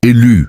Élu.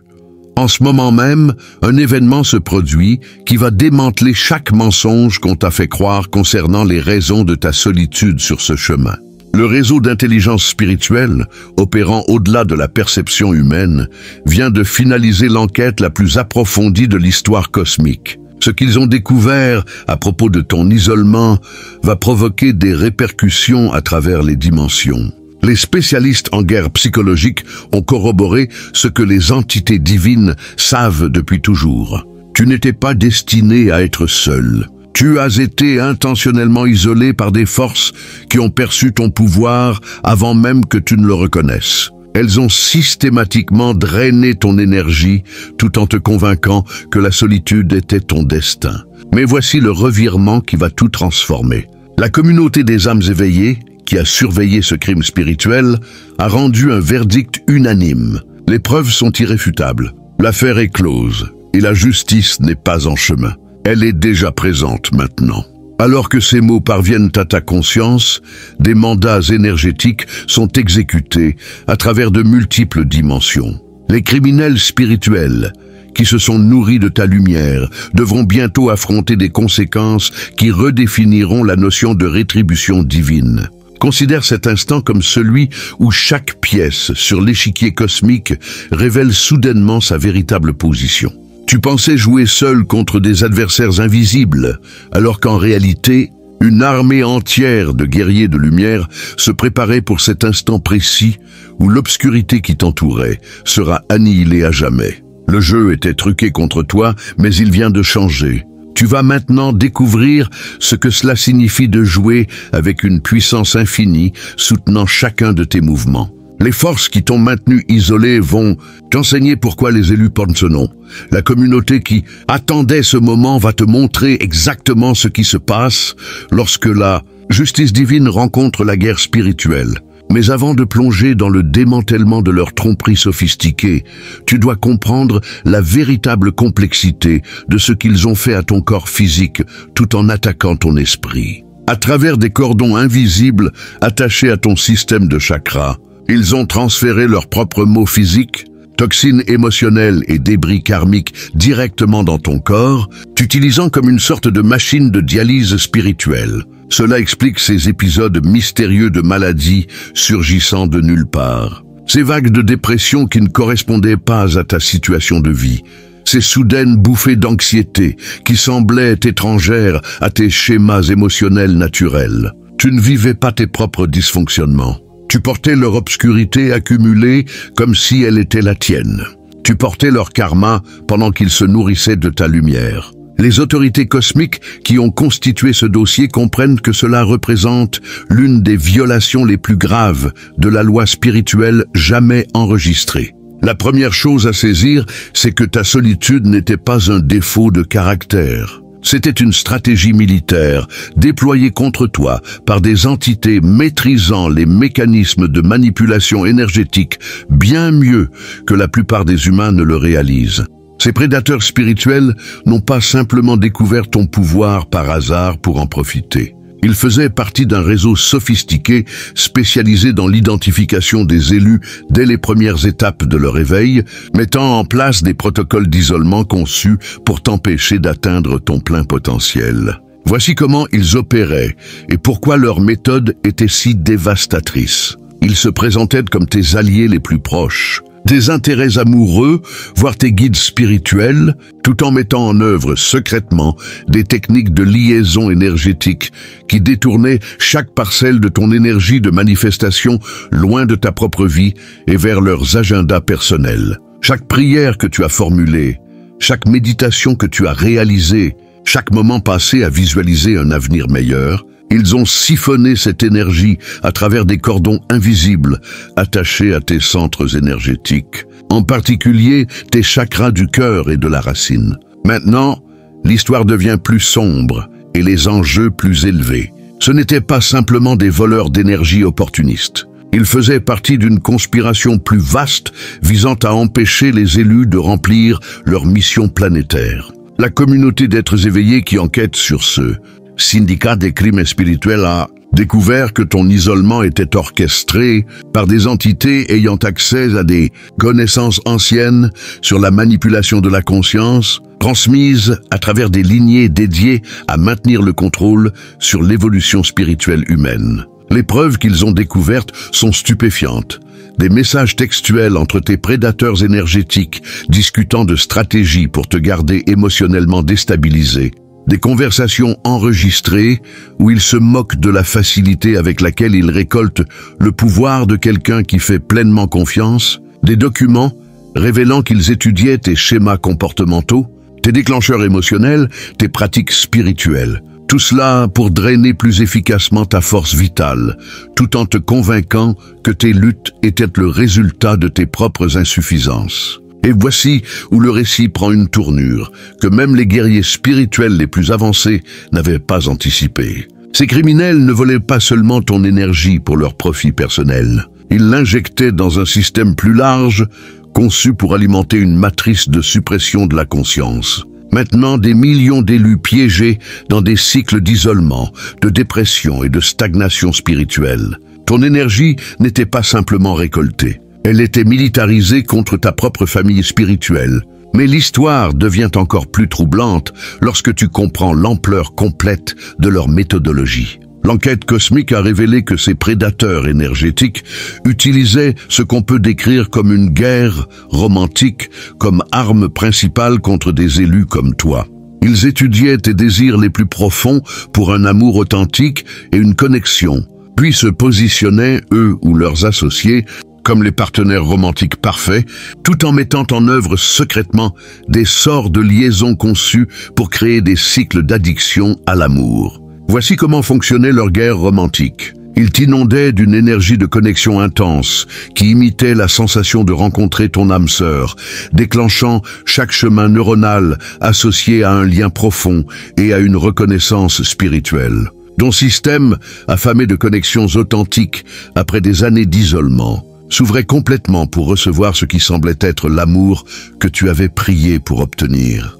En ce moment même, un événement se produit qui va démanteler chaque mensonge qu'on t'a fait croire concernant les raisons de ta solitude sur ce chemin. Le réseau d'intelligence spirituelle, opérant au-delà de la perception humaine, vient de finaliser l'enquête la plus approfondie de l'histoire cosmique. Ce qu'ils ont découvert à propos de ton isolement va provoquer des répercussions à travers les dimensions. Les spécialistes en guerre psychologique ont corroboré ce que les entités divines savent depuis toujours. Tu n'étais pas destiné à être seul. Tu as été intentionnellement isolé par des forces qui ont perçu ton pouvoir avant même que tu ne le reconnaisses. Elles ont systématiquement drainé ton énergie tout en te convainquant que la solitude était ton destin. Mais voici le revirement qui va tout transformer. La communauté des âmes éveillées, qui a surveillé ce crime spirituel, a rendu un verdict unanime. Les preuves sont irréfutables. L'affaire est close et la justice n'est pas en chemin. Elle est déjà présente maintenant. Alors que ces mots parviennent à ta conscience, des mandats énergétiques sont exécutés à travers de multiples dimensions. Les criminels spirituels, qui se sont nourris de ta lumière, devront bientôt affronter des conséquences qui redéfiniront la notion de rétribution divine. Considère cet instant comme celui où chaque pièce sur l'échiquier cosmique révèle soudainement sa véritable position. Tu pensais jouer seul contre des adversaires invisibles, alors qu'en réalité, une armée entière de guerriers de lumière se préparait pour cet instant précis où l'obscurité qui t'entourait sera annihilée à jamais. Le jeu était truqué contre toi, mais il vient de changer. Tu vas maintenant découvrir ce que cela signifie de jouer avec une puissance infinie soutenant chacun de tes mouvements. Les forces qui t'ont maintenu isolé vont t'enseigner pourquoi les élus portent ce nom. La communauté qui attendait ce moment va te montrer exactement ce qui se passe lorsque la justice divine rencontre la guerre spirituelle. Mais avant de plonger dans le démantèlement de leur tromperie sophistiquée, tu dois comprendre la véritable complexité de ce qu'ils ont fait à ton corps physique tout en attaquant ton esprit. À travers des cordons invisibles attachés à ton système de chakras, ils ont transféré leurs propres maux physiques, toxines émotionnelles et débris karmiques directement dans ton corps, t'utilisant comme une sorte de machine de dialyse spirituelle. Cela explique ces épisodes mystérieux de maladies surgissant de nulle part. Ces vagues de dépression qui ne correspondaient pas à ta situation de vie. Ces soudaines bouffées d'anxiété qui semblaient étrangères à tes schémas émotionnels naturels. Tu ne vivais pas tes propres dysfonctionnements. Tu portais leur obscurité accumulée comme si elle était la tienne. Tu portais leur karma pendant qu'ils se nourrissaient de ta lumière. Les autorités cosmiques qui ont constitué ce dossier comprennent que cela représente l'une des violations les plus graves de la loi spirituelle jamais enregistrée. La première chose à saisir, c'est que ta solitude n'était pas un défaut de caractère. C'était une stratégie militaire déployée contre toi par des entités maîtrisant les mécanismes de manipulation énergétique bien mieux que la plupart des humains ne le réalisent. Ces prédateurs spirituels n'ont pas simplement découvert ton pouvoir par hasard pour en profiter. Ils faisaient partie d'un réseau sophistiqué spécialisé dans l'identification des élus dès les premières étapes de leur éveil, mettant en place des protocoles d'isolement conçus pour t'empêcher d'atteindre ton plein potentiel. Voici comment ils opéraient et pourquoi leur méthode était si dévastatrice. Ils se présentaient comme tes alliés les plus proches. Des intérêts amoureux, voire tes guides spirituels, tout en mettant en œuvre secrètement des techniques de liaison énergétique qui détournaient chaque parcelle de ton énergie de manifestation loin de ta propre vie et vers leurs agendas personnels. Chaque prière que tu as formulée, chaque méditation que tu as réalisée, chaque moment passé à visualiser un avenir meilleur, ils ont siphonné cette énergie à travers des cordons invisibles attachés à tes centres énergétiques, en particulier tes chakras du cœur et de la racine. Maintenant, l'histoire devient plus sombre et les enjeux plus élevés. Ce n'étaient pas simplement des voleurs d'énergie opportunistes. Ils faisaient partie d'une conspiration plus vaste visant à empêcher les élus de remplir leur mission planétaire. La communauté d'êtres éveillés qui enquête sur ce syndicat des crimes spirituels a découvert que ton isolement était orchestré par des entités ayant accès à des connaissances anciennes sur la manipulation de la conscience, transmises à travers des lignées dédiées à maintenir le contrôle sur l'évolution spirituelle humaine. Les preuves qu'ils ont découvertes sont stupéfiantes. Des messages textuels entre tes prédateurs énergétiques discutant de stratégies pour te garder émotionnellement déstabilisé. Des conversations enregistrées où ils se moquent de la facilité avec laquelle ils récoltent le pouvoir de quelqu'un qui fait pleinement confiance. Des documents révélant qu'ils étudiaient tes schémas comportementaux, tes déclencheurs émotionnels, tes pratiques spirituelles. Tout cela pour drainer plus efficacement ta force vitale, tout en te convainquant que tes luttes étaient le résultat de tes propres insuffisances. Et voici où le récit prend une tournure que même les guerriers spirituels les plus avancés n'avaient pas anticipé. Ces criminels ne volaient pas seulement ton énergie pour leur profit personnel. Ils l'injectaient dans un système plus large, conçu pour alimenter une matrice de suppression de la conscience. Maintenant, des millions d'élus piégés dans des cycles d'isolement, de dépression et de stagnation spirituelle. Ton énergie n'était pas simplement récoltée. Elle était militarisée contre ta propre famille spirituelle. Mais l'histoire devient encore plus troublante lorsque tu comprends l'ampleur complète de leur méthodologie. L'enquête cosmique a révélé que ces prédateurs énergétiques utilisaient ce qu'on peut décrire comme une guerre romantique comme arme principale contre des élus comme toi. Ils étudiaient tes désirs les plus profonds pour un amour authentique et une connexion, puis se positionnaient, eux ou leurs associés, comme les partenaires romantiques parfaits, tout en mettant en œuvre secrètement des sorts de liaison conçus pour créer des cycles d'addiction à l'amour. Voici comment fonctionnait leur guerre romantique. Ils t'inondaient d'une énergie de connexion intense qui imitait la sensation de rencontrer ton âme sœur, déclenchant chaque chemin neuronal associé à un lien profond et à une reconnaissance spirituelle. Ton système, affamé de connexions authentiques après des années d'isolement, s'ouvrait complètement pour recevoir ce qui semblait être l'amour que tu avais prié pour obtenir.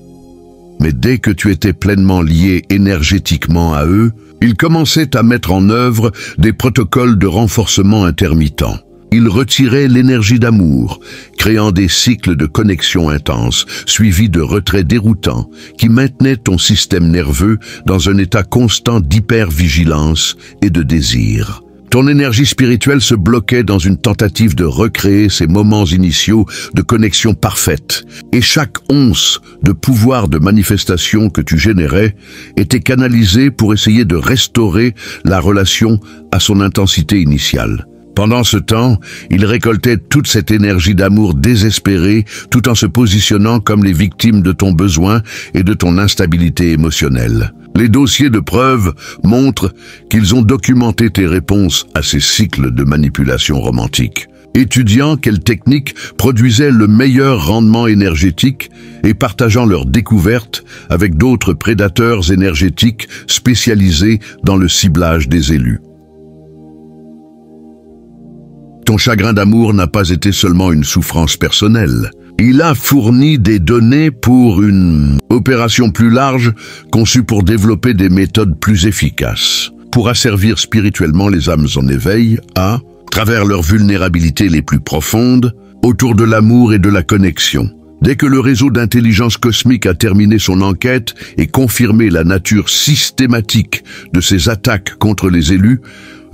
Mais dès que tu étais pleinement lié énergétiquement à eux, ils commençaient à mettre en œuvre des protocoles de renforcement intermittents. Ils retiraient l'énergie d'amour, créant des cycles de connexion intense, suivis de retraits déroutants, qui maintenaient ton système nerveux dans un état constant d'hypervigilance et de désir. Ton énergie spirituelle se bloquait dans une tentative de recréer ces moments initiaux de connexion parfaite, et chaque once de pouvoir de manifestation que tu générais était canalisée pour essayer de restaurer la relation à son intensité initiale. Pendant ce temps, ils récoltaient toute cette énergie d'amour désespérée tout en se positionnant comme les victimes de ton besoin et de ton instabilité émotionnelle. Les dossiers de preuves montrent qu'ils ont documenté tes réponses à ces cycles de manipulation romantique, étudiant quelles techniques produisaient le meilleur rendement énergétique et partageant leurs découvertes avec d'autres prédateurs énergétiques spécialisés dans le ciblage des élus. Ton chagrin d'amour n'a pas été seulement une souffrance personnelle. Il a fourni des données pour une opération plus large conçue pour développer des méthodes plus efficaces, pour asservir spirituellement les âmes en éveil à travers leurs vulnérabilités les plus profondes, autour de l'amour et de la connexion. Dès que le réseau d'intelligence cosmique a terminé son enquête et confirmé la nature systématique de ces attaques contre les élus,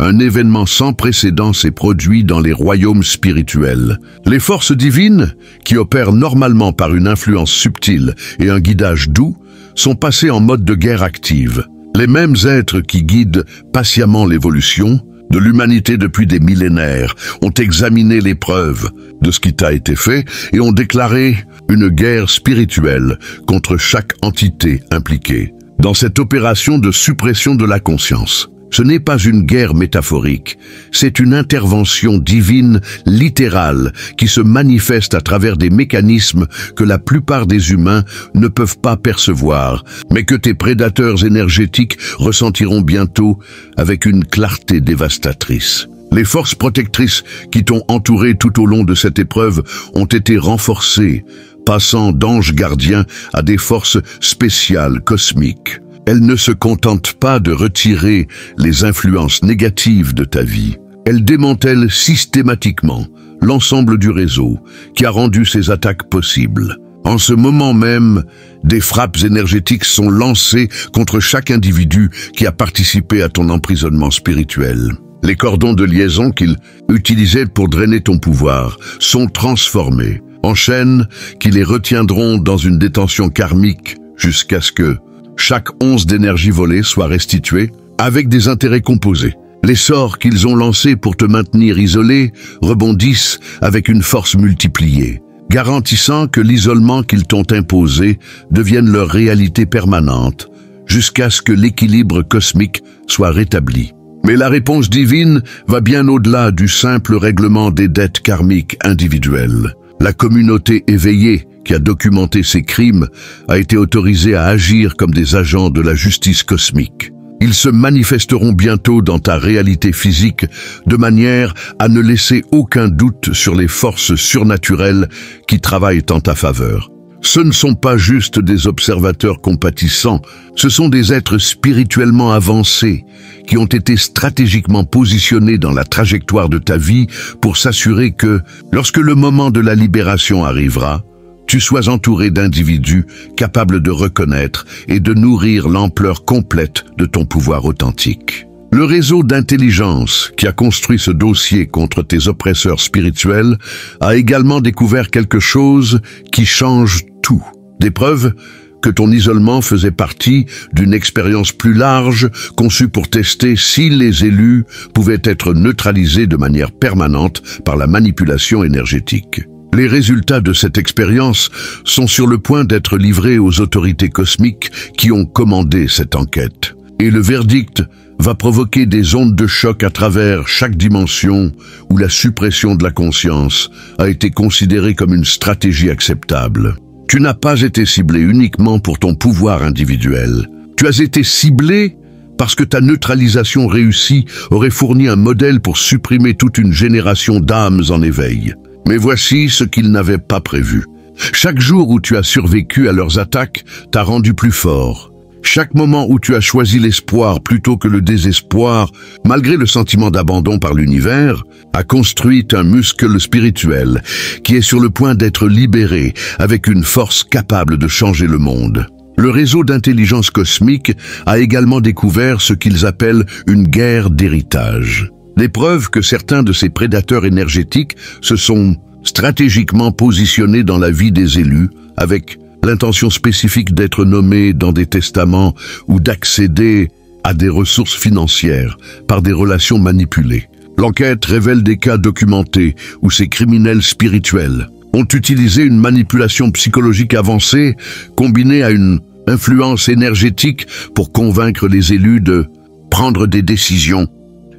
un événement sans précédent s'est produit dans les royaumes spirituels. Les forces divines, qui opèrent normalement par une influence subtile et un guidage doux, sont passées en mode de guerre active. Les mêmes êtres qui guident patiemment l'évolution de l'humanité depuis des millénaires ont examiné les preuves de ce qui t'a été fait et ont déclaré une guerre spirituelle contre chaque entité impliquée dans cette opération de suppression de la conscience. Ce n'est pas une guerre métaphorique, c'est une intervention divine littérale qui se manifeste à travers des mécanismes que la plupart des humains ne peuvent pas percevoir, mais que tes prédateurs énergétiques ressentiront bientôt avec une clarté dévastatrice. Les forces protectrices qui t'ont entouré tout au long de cette épreuve ont été renforcées, passant d'anges gardiens à des forces spéciales cosmiques. Elle ne se contente pas de retirer les influences négatives de ta vie. Elle démantèle systématiquement l'ensemble du réseau qui a rendu ces attaques possibles. En ce moment même, des frappes énergétiques sont lancées contre chaque individu qui a participé à ton emprisonnement spirituel. Les cordons de liaison qu'il utilisait pour drainer ton pouvoir sont transformés en chaînes qui les retiendront dans une détention karmique jusqu'à ce que chaque once d'énergie volée soit restituée avec des intérêts composés. Les sorts qu'ils ont lancés pour te maintenir isolé rebondissent avec une force multipliée, garantissant que l'isolement qu'ils t'ont imposé devienne leur réalité permanente, jusqu'à ce que l'équilibre cosmique soit rétabli. Mais la réponse divine va bien au-delà du simple règlement des dettes karmiques individuelles. La communauté éveillée qui a documenté ces crimes a été autorisée à agir comme des agents de la justice cosmique. Ils se manifesteront bientôt dans ta réalité physique de manière à ne laisser aucun doute sur les forces surnaturelles qui travaillent en ta faveur. Ce ne sont pas juste des observateurs compatissants, ce sont des êtres spirituellement avancés qui ont été stratégiquement positionnés dans la trajectoire de ta vie pour s'assurer que, lorsque le moment de la libération arrivera, tu sois entouré d'individus capables de reconnaître et de nourrir l'ampleur complète de ton pouvoir authentique. Le réseau d'intelligence qui a construit ce dossier contre tes oppresseurs spirituels a également découvert quelque chose qui change tout. Des preuves que ton isolement faisait partie d'une expérience plus large conçue pour tester si les élus pouvaient être neutralisés de manière permanente par la manipulation énergétique. Les résultats de cette expérience sont sur le point d'être livrés aux autorités cosmiques qui ont commandé cette enquête. Et le verdict va provoquer des ondes de choc à travers chaque dimension où la suppression de la conscience a été considérée comme une stratégie acceptable. Tu n'as pas été ciblé uniquement pour ton pouvoir individuel. Tu as été ciblé parce que ta neutralisation réussie aurait fourni un modèle pour supprimer toute une génération d'âmes en éveil. Mais voici ce qu'ils n'avaient pas prévu. Chaque jour où tu as survécu à leurs attaques t'a rendu plus fort. Chaque moment où tu as choisi l'espoir plutôt que le désespoir, malgré le sentiment d'abandon par l'univers, a construit un muscle spirituel qui est sur le point d'être libéré avec une force capable de changer le monde. Le réseau d'intelligence cosmique a également découvert ce qu'ils appellent une guerre d'héritage. Les preuves que certains de ces prédateurs énergétiques se sont stratégiquement positionnés dans la vie des élus avec l'intention spécifique d'être nommés dans des testaments ou d'accéder à des ressources financières par des relations manipulées. L'enquête révèle des cas documentés où ces criminels spirituels ont utilisé une manipulation psychologique avancée combinée à une influence énergétique pour convaincre les élus de prendre des décisions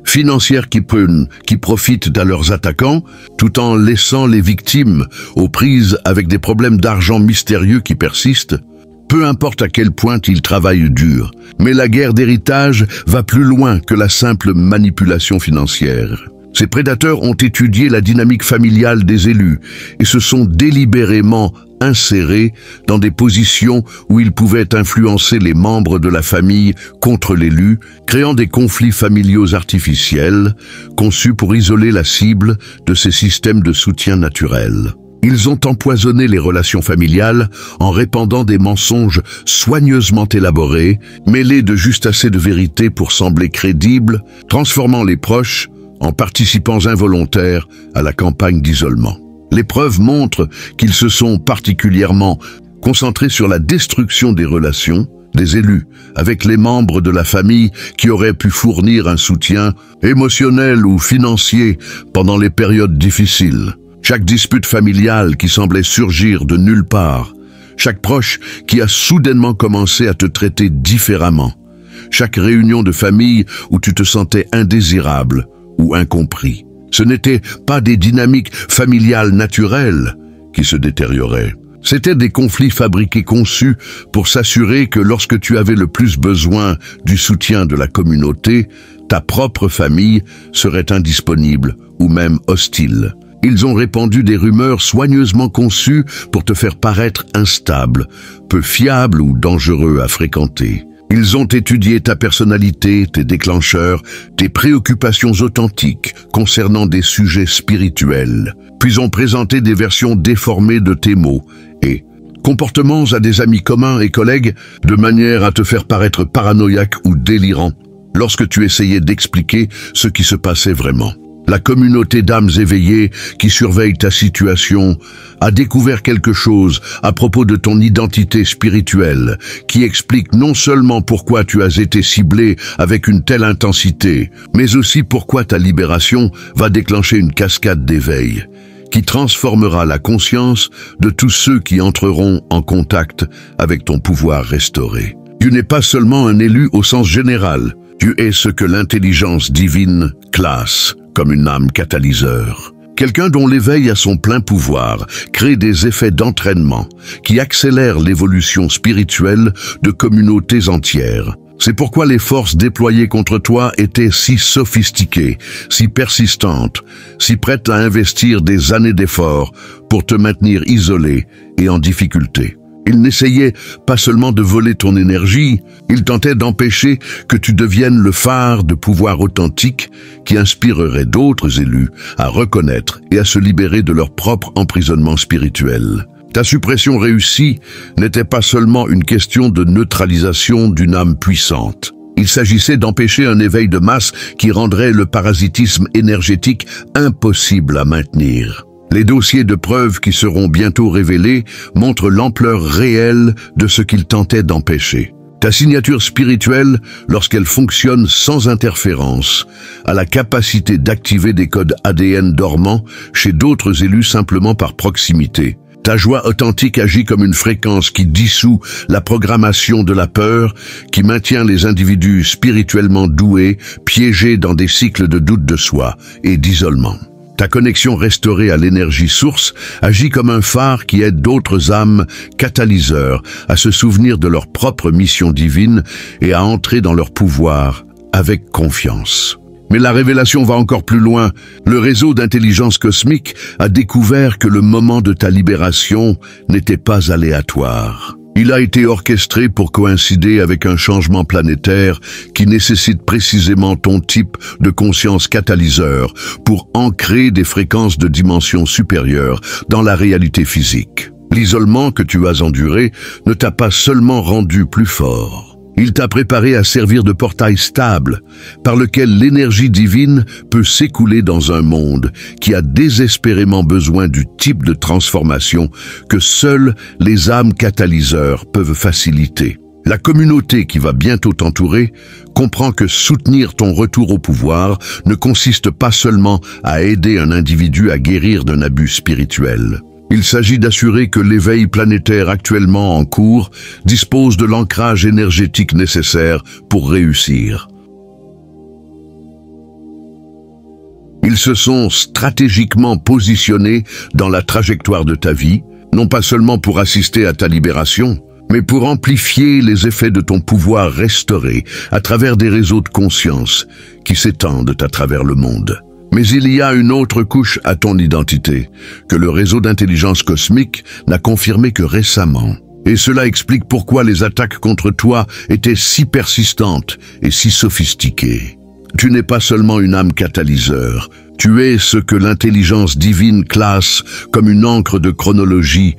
financières qui profitent à leurs attaquants, tout en laissant les victimes aux prises avec des problèmes d'argent mystérieux qui persistent. Peu importe à quel point ils travaillent dur, mais la guerre d'héritage va plus loin que la simple manipulation financière. Ces prédateurs ont étudié la dynamique familiale des élus et se sont délibérément insérés dans des positions où ils pouvaient influencer les membres de la famille contre l'élu, créant des conflits familiaux artificiels conçus pour isoler la cible de ces systèmes de soutien naturel. Ils ont empoisonné les relations familiales en répandant des mensonges soigneusement élaborés, mêlés de juste assez de vérité pour sembler crédibles, transformant les proches en participants involontaires à la campagne d'isolement. Les preuves montrent qu'ils se sont particulièrement concentrés sur la destruction des relations des élus avec les membres de la famille qui auraient pu fournir un soutien émotionnel ou financier pendant les périodes difficiles. Chaque dispute familiale qui semblait surgir de nulle part, chaque proche qui a soudainement commencé à te traiter différemment, chaque réunion de famille où tu te sentais indésirable ou incompris. Ce n'étaient pas des dynamiques familiales naturelles qui se détérioraient. C'étaient des conflits fabriqués conçus pour s'assurer que lorsque tu avais le plus besoin du soutien de la communauté, ta propre famille serait indisponible ou même hostile. Ils ont répandu des rumeurs soigneusement conçues pour te faire paraître instable, peu fiable ou dangereux à fréquenter. Ils ont étudié ta personnalité, tes déclencheurs, tes préoccupations authentiques concernant des sujets spirituels, puis ont présenté des versions déformées de tes mots et comportements à des amis communs et collègues de manière à te faire paraître paranoïaque ou délirant lorsque tu essayais d'expliquer ce qui se passait vraiment. La communauté d'âmes éveillées qui surveille ta situation a découvert quelque chose à propos de ton identité spirituelle qui explique non seulement pourquoi tu as été ciblé avec une telle intensité, mais aussi pourquoi ta libération va déclencher une cascade d'éveil qui transformera la conscience de tous ceux qui entreront en contact avec ton pouvoir restauré. Tu n'es pas seulement un élu au sens général, tu es ce que l'intelligence divine classe comme une âme catalyseur. Quelqu'un dont l'éveil à son plein pouvoir crée des effets d'entraînement qui accélèrent l'évolution spirituelle de communautés entières. C'est pourquoi les forces déployées contre toi étaient si sophistiquées, si persistantes, si prêtes à investir des années d'efforts pour te maintenir isolé et en difficulté. Ils n'essayaient pas seulement de voler ton énergie, ils tentaient d'empêcher que tu deviennes le phare de pouvoir authentique qui inspirerait d'autres élus à reconnaître et à se libérer de leur propre emprisonnement spirituel. Ta suppression réussie n'était pas seulement une question de neutralisation d'une âme puissante. Il s'agissait d'empêcher un éveil de masse qui rendrait le parasitisme énergétique impossible à maintenir. Les dossiers de preuves qui seront bientôt révélés montrent l'ampleur réelle de ce qu'ils tentaient d'empêcher. Ta signature spirituelle, lorsqu'elle fonctionne sans interférence, a la capacité d'activer des codes ADN dormants chez d'autres élus simplement par proximité. Ta joie authentique agit comme une fréquence qui dissout la programmation de la peur, qui maintient les individus spirituellement doués, piégés dans des cycles de doute de soi et d'isolement. Ta connexion restaurée à l'énergie source agit comme un phare qui aide d'autres âmes catalyseurs à se souvenir de leur propre mission divine et à entrer dans leur pouvoir avec confiance. Mais la révélation va encore plus loin. Le réseau d'intelligence cosmique a découvert que le moment de ta libération n'était pas aléatoire. Il a été orchestré pour coïncider avec un changement planétaire qui nécessite précisément ton type de conscience catalyseur pour ancrer des fréquences de dimension supérieure dans la réalité physique. L'isolement que tu as enduré ne t'a pas seulement rendu plus fort. Il t'a préparé à servir de portail stable, par lequel l'énergie divine peut s'écouler dans un monde qui a désespérément besoin du type de transformation que seuls les âmes catalyseurs peuvent faciliter. La communauté qui va bientôt t'entourer comprend que soutenir ton retour au pouvoir ne consiste pas seulement à aider un individu à guérir d'un abus spirituel. Il s'agit d'assurer que l'éveil planétaire actuellement en cours dispose de l'ancrage énergétique nécessaire pour réussir. Ils se sont stratégiquement positionnés dans la trajectoire de ta vie, non pas seulement pour assister à ta libération, mais pour amplifier les effets de ton pouvoir restauré à travers des réseaux de conscience qui s'étendent à travers le monde. Mais il y a une autre couche à ton identité, que le réseau d'intelligence cosmique n'a confirmé que récemment. Et cela explique pourquoi les attaques contre toi étaient si persistantes et si sophistiquées. Tu n'es pas seulement une âme catalyseur, tu es ce que l'intelligence divine classe comme une encre de chronologie,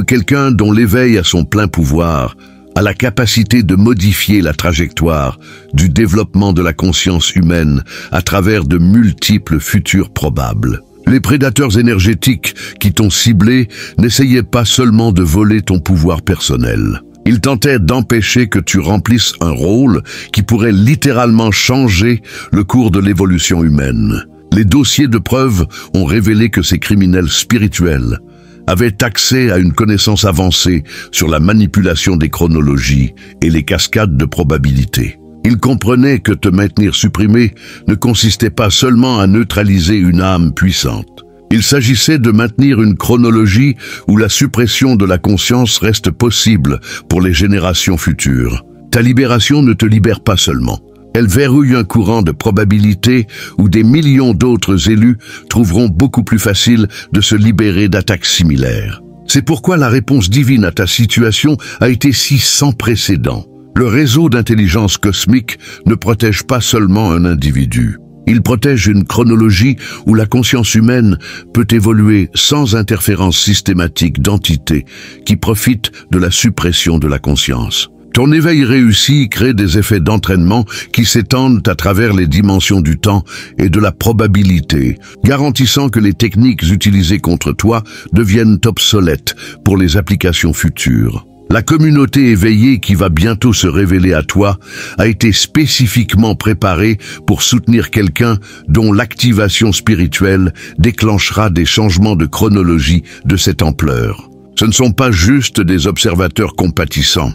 quelqu'un dont l'éveil à son plein pouvoir a la capacité de modifier la trajectoire du développement de la conscience humaine à travers de multiples futurs probables. Les prédateurs énergétiques qui t'ont ciblé n'essayaient pas seulement de voler ton pouvoir personnel. Ils tentaient d'empêcher que tu remplisses un rôle qui pourrait littéralement changer le cours de l'évolution humaine. Les dossiers de preuves ont révélé que ces criminels spirituels avaient accès à une connaissance avancée sur la manipulation des chronologies et les cascades de probabilités. Ils comprenaient que te maintenir supprimé ne consistait pas seulement à neutraliser une âme puissante. Il s'agissait de maintenir une chronologie où la suppression de la conscience reste possible pour les générations futures. Ta libération ne te libère pas seulement. Elle verrouille un courant de probabilité où des millions d'autres élus trouveront beaucoup plus facile de se libérer d'attaques similaires. C'est pourquoi la réponse divine à ta situation a été si sans précédent. Le réseau d'intelligence cosmique ne protège pas seulement un individu. Il protège une chronologie où la conscience humaine peut évoluer sans interférence systématique d'entités qui profitent de la suppression de la conscience. Ton éveil réussi crée des effets d'entraînement qui s'étendent à travers les dimensions du temps et de la probabilité, garantissant que les techniques utilisées contre toi deviennent obsolètes pour les applications futures. La communauté éveillée qui va bientôt se révéler à toi a été spécifiquement préparée pour soutenir quelqu'un dont l'activation spirituelle déclenchera des changements de chronologie de cette ampleur. Ce ne sont pas juste des observateurs compatissants.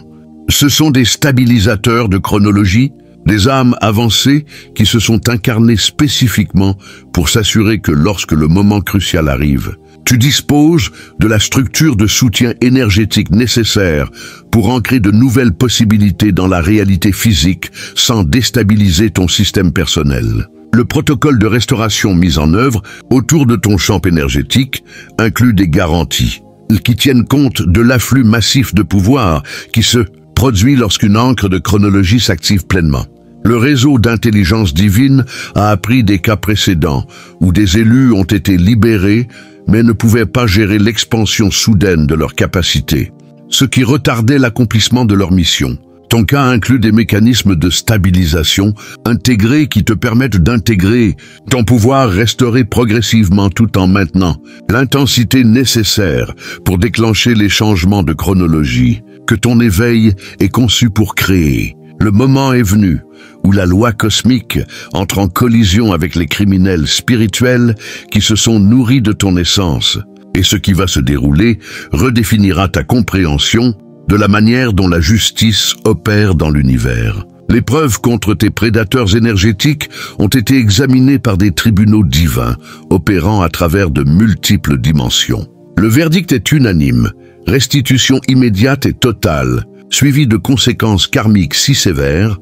Ce sont des stabilisateurs de chronologie, des âmes avancées qui se sont incarnées spécifiquement pour s'assurer que lorsque le moment crucial arrive, tu disposes de la structure de soutien énergétique nécessaire pour ancrer de nouvelles possibilités dans la réalité physique sans déstabiliser ton système personnel. Le protocole de restauration mis en œuvre autour de ton champ énergétique inclut des garanties qui tiennent compte de l'afflux massif de pouvoir qui se produit lorsqu'une encre de chronologie s'active pleinement. Le réseau d'intelligence divine a appris des cas précédents où des élus ont été libérés mais ne pouvaient pas gérer l'expansion soudaine de leurs capacités, ce qui retardait l'accomplissement de leur mission. Ton cas inclut des mécanismes de stabilisation intégrés qui te permettent d'intégrer ton pouvoir restauré progressivement tout en maintenant l'intensité nécessaire pour déclencher les changements de chronologie que ton éveil est conçu pour créer. Le moment est venu où la loi cosmique entre en collision avec les criminels spirituels qui se sont nourris de ton essence. Et ce qui va se dérouler redéfinira ta compréhension de la manière dont la justice opère dans l'univers. Les preuves contre tes prédateurs énergétiques ont été examinées par des tribunaux divins, opérant à travers de multiples dimensions. Le verdict est unanime, restitution immédiate et totale, suivie de conséquences karmiques si sévères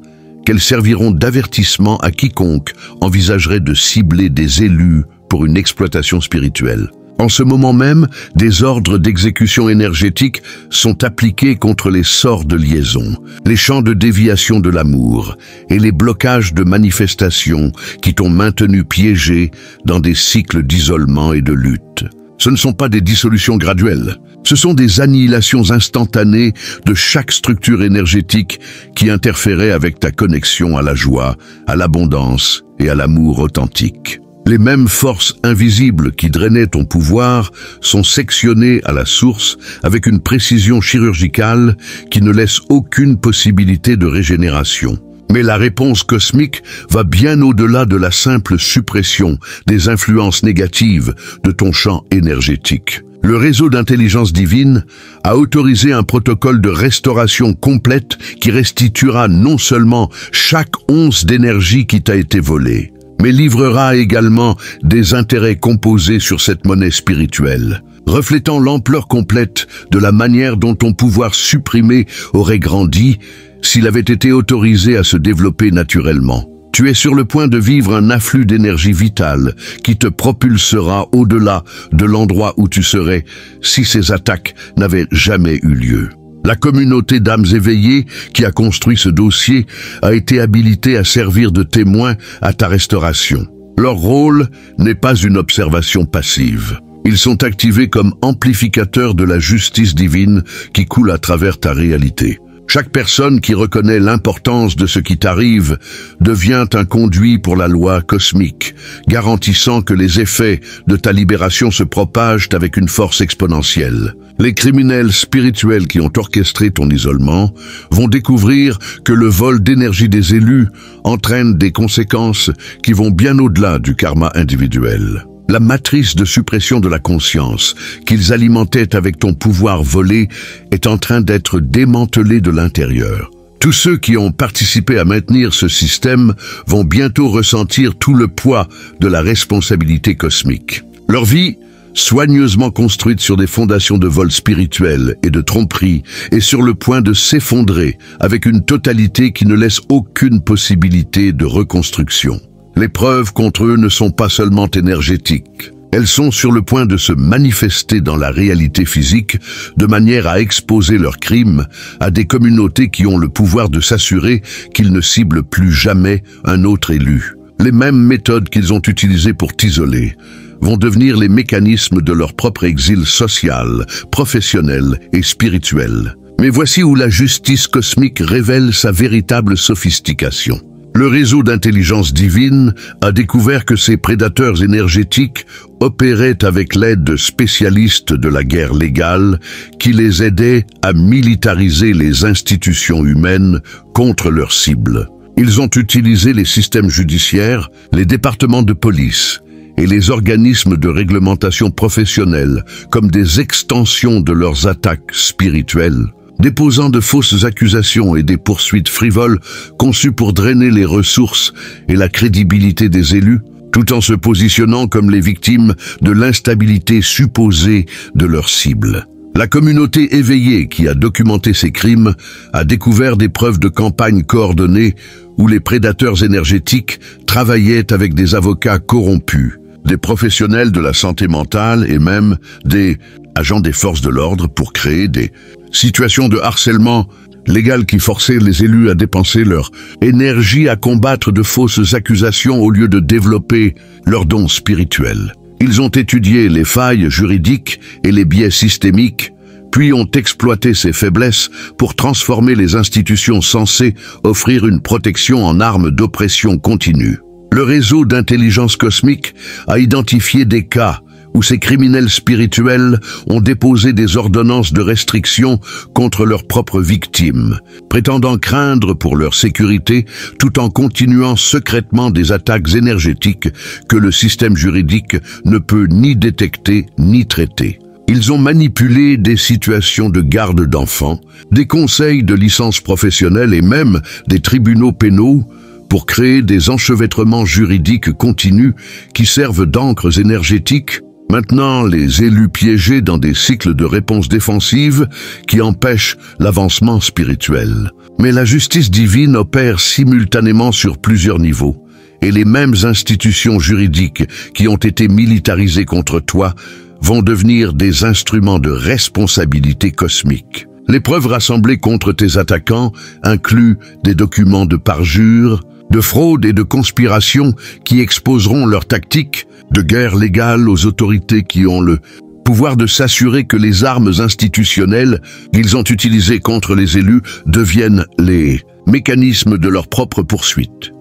qu'elles serviront d'avertissement à quiconque envisagerait de cibler des élus pour une exploitation spirituelle. En ce moment même, des ordres d'exécution énergétique sont appliqués contre les sorts de liaison, les champs de déviation de l'amour et les blocages de manifestations qui t'ont maintenu piégé dans des cycles d'isolement et de lutte. Ce ne sont pas des dissolutions graduelles, ce sont des annihilations instantanées de chaque structure énergétique qui interférait avec ta connexion à la joie, à l'abondance et à l'amour authentique. Les mêmes forces invisibles qui drainaient ton pouvoir sont sectionnées à la source avec une précision chirurgicale qui ne laisse aucune possibilité de régénération. Mais la réponse cosmique va bien au-delà de la simple suppression des influences négatives de ton champ énergétique. Le réseau d'intelligence divine a autorisé un protocole de restauration complète qui restituera non seulement chaque once d'énergie qui t'a été volée, mais livrera également des intérêts composés sur cette monnaie spirituelle, reflétant l'ampleur complète de la manière dont ton pouvoir supprimé aurait grandi s'il avait été autorisé à se développer naturellement. Tu es sur le point de vivre un afflux d'énergie vitale qui te propulsera au-delà de l'endroit où tu serais si ces attaques n'avaient jamais eu lieu. La communauté d'âmes éveillées qui a construit ce dossier a été habilitée à servir de témoin à ta restauration. Leur rôle n'est pas une observation passive. Ils sont activés comme amplificateurs de la justice divine qui coule à travers ta réalité. Chaque personne qui reconnaît l'importance de ce qui t'arrive devient un conduit pour la loi cosmique, garantissant que les effets de ta libération se propagent avec une force exponentielle. Les criminels spirituels qui ont orchestré ton isolement vont découvrir que le vol d'énergie des élus entraîne des conséquences qui vont bien au-delà du karma individuel. La matrice de suppression de la conscience qu'ils alimentaient avec ton pouvoir volé est en train d'être démantelée de l'intérieur. Tous ceux qui ont participé à maintenir ce système vont bientôt ressentir tout le poids de la responsabilité cosmique. Leur vie, soigneusement construite sur des fondations de vol spirituel et de tromperie, est sur le point de s'effondrer avec une totalité qui ne laisse aucune possibilité de reconstruction. Les preuves contre eux ne sont pas seulement énergétiques. Elles sont sur le point de se manifester dans la réalité physique de manière à exposer leurs crimes à des communautés qui ont le pouvoir de s'assurer qu'ils ne ciblent plus jamais un autre élu. Les mêmes méthodes qu'ils ont utilisées pour t'isoler vont devenir les mécanismes de leur propre exil social, professionnel et spirituel. Mais voici où la justice cosmique révèle sa véritable sophistication. Le réseau d'intelligence divine a découvert que ces prédateurs énergétiques opéraient avec l'aide de spécialistes de la guerre légale qui les aidaient à militariser les institutions humaines contre leurs cibles. Ils ont utilisé les systèmes judiciaires, les départements de police et les organismes de réglementation professionnelle comme des extensions de leurs attaques spirituelles, déposant de fausses accusations et des poursuites frivoles conçues pour drainer les ressources et la crédibilité des élus, tout en se positionnant comme les victimes de l'instabilité supposée de leurs cibles. La communauté éveillée qui a documenté ces crimes a découvert des preuves de campagnes coordonnées où les prédateurs énergétiques travaillaient avec des avocats corrompus, des professionnels de la santé mentale et même des agents des forces de l'ordre pour créer des situations de harcèlement légal qui forçaient les élus à dépenser leur énergie à combattre de fausses accusations au lieu de développer leurs dons spirituels. Ils ont étudié les failles juridiques et les biais systémiques, puis ont exploité ces faiblesses pour transformer les institutions censées offrir une protection en arme d'oppression continue. Le réseau d'intelligence cosmique a identifié des cas où ces criminels spirituels ont déposé des ordonnances de restriction contre leurs propres victimes, prétendant craindre pour leur sécurité tout en continuant secrètement des attaques énergétiques que le système juridique ne peut ni détecter ni traiter. Ils ont manipulé des situations de garde d'enfants, des conseils de licence professionnelle et même des tribunaux pénaux pour créer des enchevêtrements juridiques continus qui servent d'encres énergétiques. Maintenant, les élus piégés dans des cycles de réponse défensive qui empêchent l'avancement spirituel. Mais la justice divine opère simultanément sur plusieurs niveaux, et les mêmes institutions juridiques qui ont été militarisées contre toi vont devenir des instruments de responsabilité cosmique. Les preuves rassemblées contre tes attaquants incluent des documents de parjure, de fraude et de conspiration qui exposeront leurs tactiques de guerre légale aux autorités qui ont le pouvoir de s'assurer que les armes institutionnelles qu'ils ont utilisées contre les élus deviennent les mécanismes de leur propre poursuite.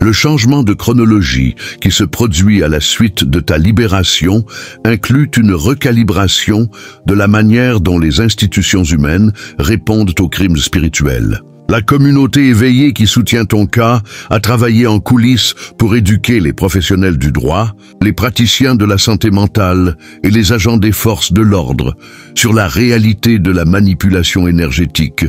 Le changement de chronologie qui se produit à la suite de ta libération inclut une recalibration de la manière dont les institutions humaines répondent aux crimes spirituels. La communauté éveillée qui soutient ton cas a travaillé en coulisses pour éduquer les professionnels du droit, les praticiens de la santé mentale et les agents des forces de l'ordre sur la réalité de la manipulation énergétique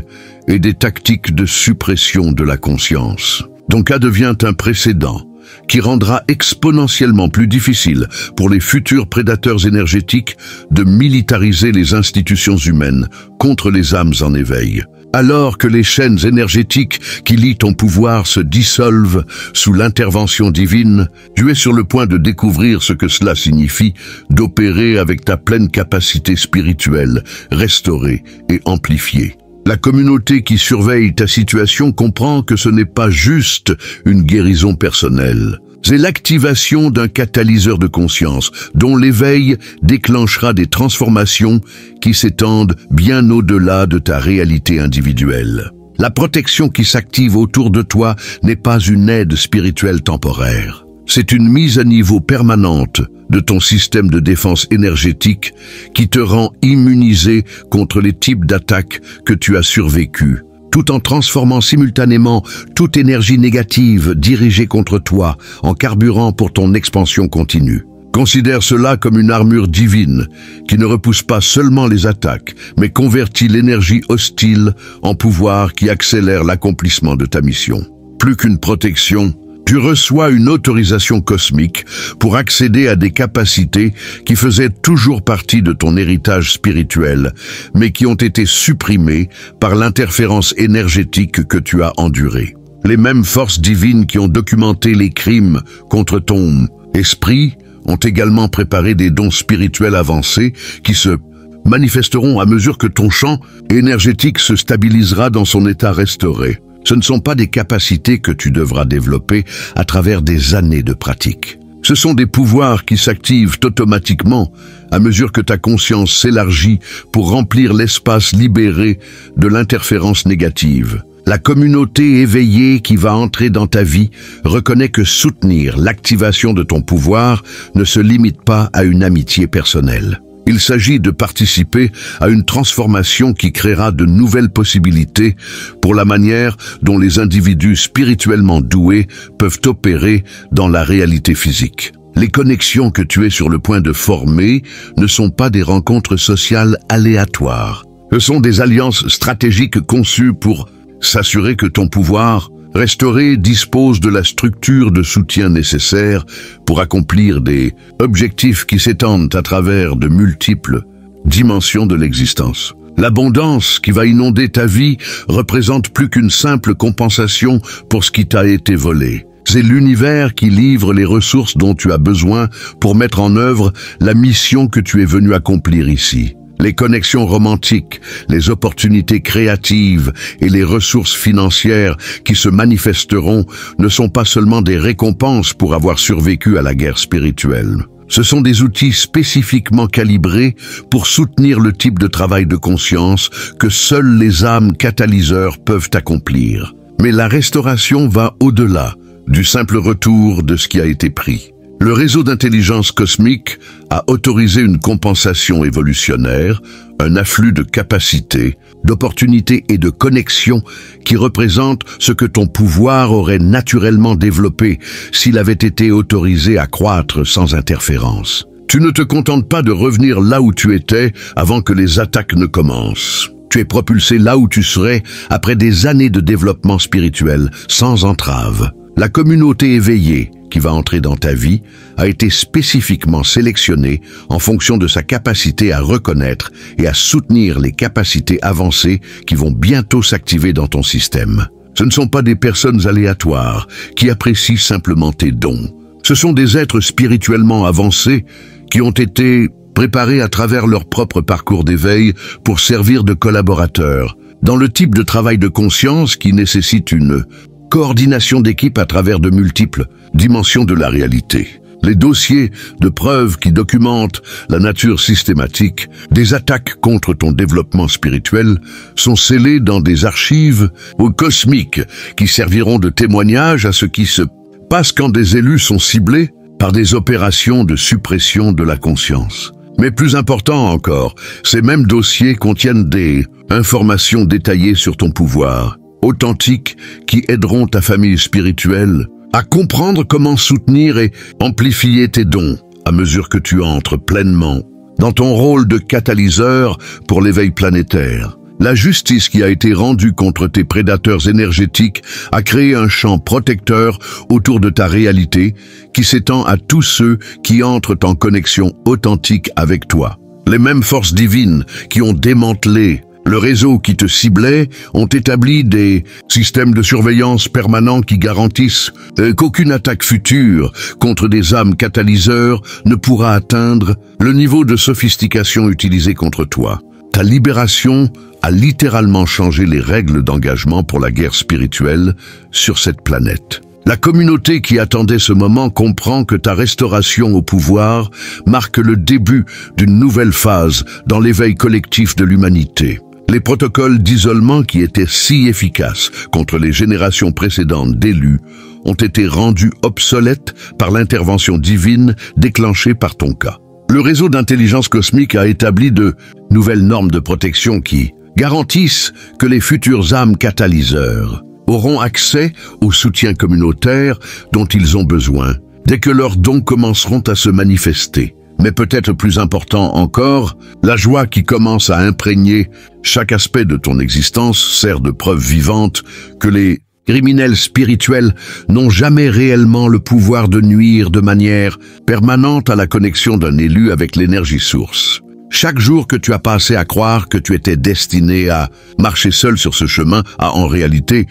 et des tactiques de suppression de la conscience. Ton cas devient un précédent qui rendra exponentiellement plus difficile pour les futurs prédateurs énergétiques de militariser les institutions humaines contre les âmes en éveil. Alors que les chaînes énergétiques qui lient ton pouvoir se dissolvent sous l'intervention divine, tu es sur le point de découvrir ce que cela signifie d'opérer avec ta pleine capacité spirituelle, restaurée et amplifiée. La communauté qui surveille ta situation comprend que ce n'est pas juste une guérison personnelle. C'est l'activation d'un catalyseur de conscience dont l'éveil déclenchera des transformations qui s'étendent bien au-delà de ta réalité individuelle. La protection qui s'active autour de toi n'est pas une aide spirituelle temporaire. C'est une mise à niveau permanente de ton système de défense énergétique qui te rend immunisé contre les types d'attaques que tu as survécues, tout en transformant simultanément toute énergie négative dirigée contre toi en carburant pour ton expansion continue. Considère cela comme une armure divine qui ne repousse pas seulement les attaques, mais convertit l'énergie hostile en pouvoir qui accélère l'accomplissement de ta mission. Plus qu'une protection, tu reçois une autorisation cosmique pour accéder à des capacités qui faisaient toujours partie de ton héritage spirituel, mais qui ont été supprimées par l'interférence énergétique que tu as endurée. Les mêmes forces divines qui ont documenté les crimes contre ton esprit ont également préparé des dons spirituels avancés qui se manifesteront à mesure que ton champ énergétique se stabilisera dans son état restauré. Ce ne sont pas des capacités que tu devras développer à travers des années de pratique. Ce sont des pouvoirs qui s'activent automatiquement à mesure que ta conscience s'élargit pour remplir l'espace libéré de l'interférence négative. La communauté éveillée qui va entrer dans ta vie reconnaît que soutenir l'activation de ton pouvoir ne se limite pas à une amitié personnelle. Il s'agit de participer à une transformation qui créera de nouvelles possibilités pour la manière dont les individus spirituellement doués peuvent opérer dans la réalité physique. Les connexions que tu es sur le point de former ne sont pas des rencontres sociales aléatoires. Ce sont des alliances stratégiques conçues pour s'assurer que ton pouvoir restauré dispose de la structure de soutien nécessaire pour accomplir des objectifs qui s'étendent à travers de multiples dimensions de l'existence. L'abondance qui va inonder ta vie représente plus qu'une simple compensation pour ce qui t'a été volé. C'est l'univers qui livre les ressources dont tu as besoin pour mettre en œuvre la mission que tu es venu accomplir ici. Les connexions romantiques, les opportunités créatives et les ressources financières qui se manifesteront ne sont pas seulement des récompenses pour avoir survécu à la guerre spirituelle. Ce sont des outils spécifiquement calibrés pour soutenir le type de travail de conscience que seules les âmes catalyseurs peuvent accomplir. Mais la restauration va au-delà du simple retour de ce qui a été pris. Le réseau d'intelligence cosmique a autorisé une compensation évolutionnaire, un afflux de capacités, d'opportunités et de connexions qui représentent ce que ton pouvoir aurait naturellement développé s'il avait été autorisé à croître sans interférence. Tu ne te contentes pas de revenir là où tu étais avant que les attaques ne commencent. Tu es propulsé là où tu serais après des années de développement spirituel, sans entrave. La communauté éveillée qui va entrer dans ta vie a été spécifiquement sélectionnée en fonction de sa capacité à reconnaître et à soutenir les capacités avancées qui vont bientôt s'activer dans ton système. Ce ne sont pas des personnes aléatoires qui apprécient simplement tes dons. Ce sont des êtres spirituellement avancés qui ont été préparés à travers leur propre parcours d'éveil pour servir de collaborateurs, dans le type de travail de conscience qui nécessite une coordination d'équipe à travers de multiples dimensions de la réalité. Les dossiers de preuves qui documentent la nature systématique des attaques contre ton développement spirituel sont scellés dans des archives cosmiques qui serviront de témoignage à ce qui se passe quand des élus sont ciblés par des opérations de suppression de la conscience. Mais plus important encore, ces mêmes dossiers contiennent des informations détaillées sur ton pouvoir, authentiques qui aideront ta famille spirituelle à comprendre comment soutenir et amplifier tes dons à mesure que tu entres pleinement dans ton rôle de catalyseur pour l'éveil planétaire. La justice qui a été rendue contre tes prédateurs énergétiques a créé un champ protecteur autour de ta réalité qui s'étend à tous ceux qui entrent en connexion authentique avec toi. Les mêmes forces divines qui ont démantelé le réseau qui te ciblait ont établi des systèmes de surveillance permanents qui garantissent qu'aucune attaque future contre des âmes catalyseurs ne pourra atteindre le niveau de sophistication utilisé contre toi. Ta libération a littéralement changé les règles d'engagement pour la guerre spirituelle sur cette planète. La communauté qui attendait ce moment comprend que ta restauration au pouvoir marque le début d'une nouvelle phase dans l'éveil collectif de l'humanité. Les protocoles d'isolement qui étaient si efficaces contre les générations précédentes d'élus ont été rendus obsolètes par l'intervention divine déclenchée par ton cas. Le réseau d'intelligence cosmique a établi de nouvelles normes de protection qui garantissent que les futures âmes catalyseurs auront accès au soutien communautaire dont ils ont besoin dès que leurs dons commenceront à se manifester. Mais peut-être plus important encore, la joie qui commence à imprégner chaque aspect de ton existence sert de preuve vivante que les criminels spirituels n'ont jamais réellement le pouvoir de nuire de manière permanente à la connexion d'un élu avec l'énergie source. Chaque jour que tu as passé à croire que tu étais destiné à marcher seul sur ce chemin a en réalité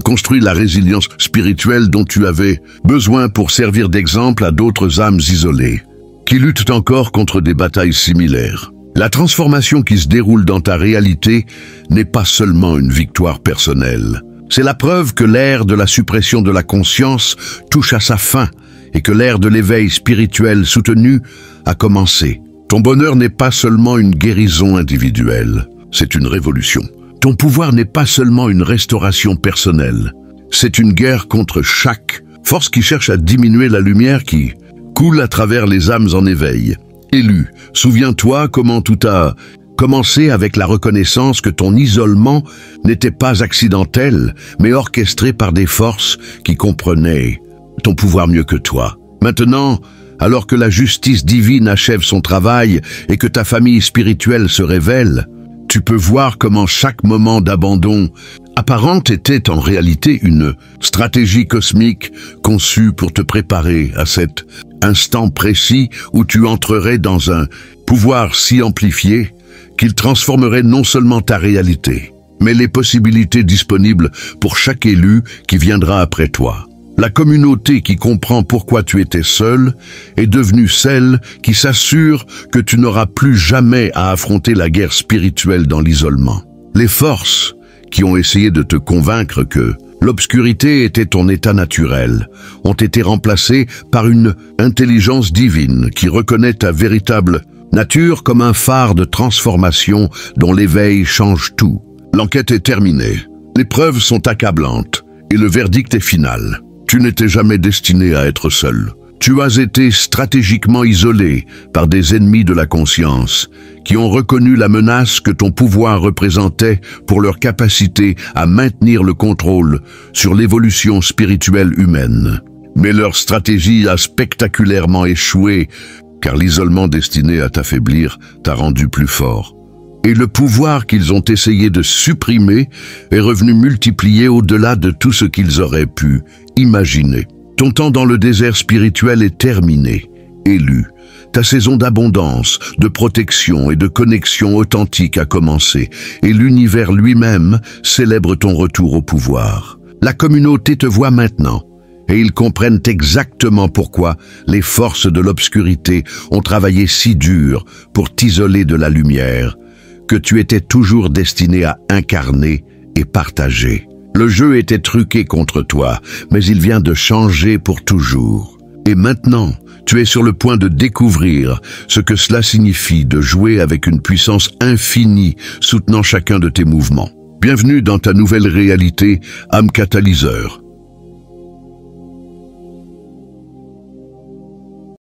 construit la résilience spirituelle dont tu avais besoin pour servir d'exemple à d'autres âmes isolées, qui luttent encore contre des batailles similaires. La transformation qui se déroule dans ta réalité n'est pas seulement une victoire personnelle. C'est la preuve que l'ère de la suppression de la conscience touche à sa fin et que l'ère de l'éveil spirituel soutenu a commencé. Ton bonheur n'est pas seulement une guérison individuelle, c'est une révolution. Ton pouvoir n'est pas seulement une restauration personnelle, c'est une guerre contre chaque force qui cherche à diminuer la lumière qui coule à travers les âmes en éveil. Élu, souviens-toi comment tout a commencé avec la reconnaissance que ton isolement n'était pas accidentel, mais orchestré par des forces qui comprenaient ton pouvoir mieux que toi. Maintenant, alors que la justice divine achève son travail et que ta famille spirituelle se révèle, tu peux voir comment chaque moment d'abandon apparente était en réalité une stratégie cosmique conçue pour te préparer à cet instant précis où tu entrerais dans un pouvoir si amplifié qu'il transformerait non seulement ta réalité, mais les possibilités disponibles pour chaque élu qui viendra après toi. La communauté qui comprend pourquoi tu étais seul est devenue celle qui s'assure que tu n'auras plus jamais à affronter la guerre spirituelle dans l'isolement. Les forces qui ont essayé de te convaincre que l'obscurité était ton état naturel ont été remplacées par une intelligence divine qui reconnaît ta véritable nature comme un phare de transformation dont l'éveil change tout. L'enquête est terminée, les preuves sont accablantes et le verdict est final. Tu n'étais jamais destiné à être seul. Tu as été stratégiquement isolé par des ennemis de la conscience qui ont reconnu la menace que ton pouvoir représentait pour leur capacité à maintenir le contrôle sur l'évolution spirituelle humaine. Mais leur stratégie a spectaculairement échoué car l'isolement destiné à t'affaiblir t'a rendu plus fort. Et le pouvoir qu'ils ont essayé de supprimer est revenu multiplié au-delà de tout ce qu'ils auraient pu imaginer. Ton temps dans le désert spirituel est terminé, élu. Ta saison d'abondance, de protection et de connexion authentique a commencé, et l'univers lui-même célèbre ton retour au pouvoir. La communauté te voit maintenant, et ils comprennent exactement pourquoi les forces de l'obscurité ont travaillé si dur pour t'isoler de la lumière, que tu étais toujours destiné à incarner et partager. Le jeu était truqué contre toi, mais il vient de changer pour toujours. Et maintenant, tu es sur le point de découvrir ce que cela signifie de jouer avec une puissance infinie soutenant chacun de tes mouvements. Bienvenue dans ta nouvelle réalité, âme catalyseur.